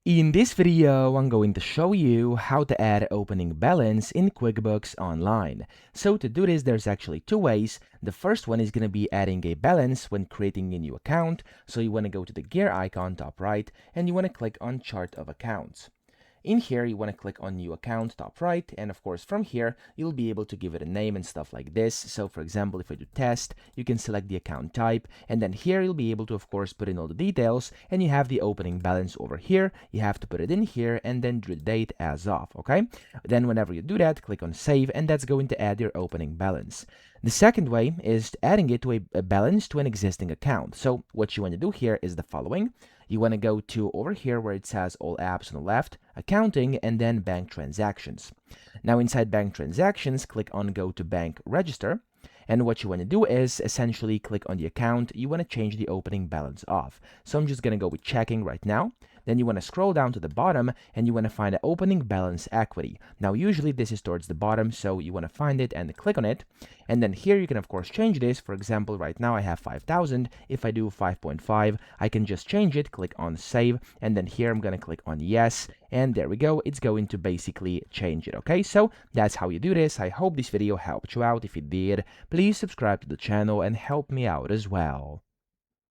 In this video, I'm going to show you how to add opening balance in QuickBooks Online. So to do this, there's actually two ways. The first one is going to be adding a balance when creating a new account. So you want to go to the gear icon top right and you want to click on Chart of Accounts. In here, you want to click on New Account top right, and of course from here, you'll be able to give it a name and stuff like this. So for example, if I do test, you can select the account type, and then here you'll be able to of course put in all the details, and you have the opening balance over here. You have to put it in here, and then do the date as of, okay? Then whenever you do that, click on Save, and that's going to add your opening balance. The second way is adding it to a balance to an existing account. So what you want to do here is the following. You want to go to over here where it says all apps on the left, accounting, and then bank transactions. Now inside bank transactions, click on go to bank register. And what you want to do is essentially click on the account. You want to change the opening balance off. So I'm just going to go with checking right now. Then you want to scroll down to the bottom and you want to find the opening balance equity. Now usually this is towards the bottom, so you want to find it and click on it. And then here you can of course change this. For example, right now I have 5,000. If I do 5.5, I can just change it, click on save, and then here I'm going to click on yes. And there we go. It's going to basically change it. Okay, so that's how you do this. I hope this video helped you out. If it did, please subscribe to the channel and help me out as well.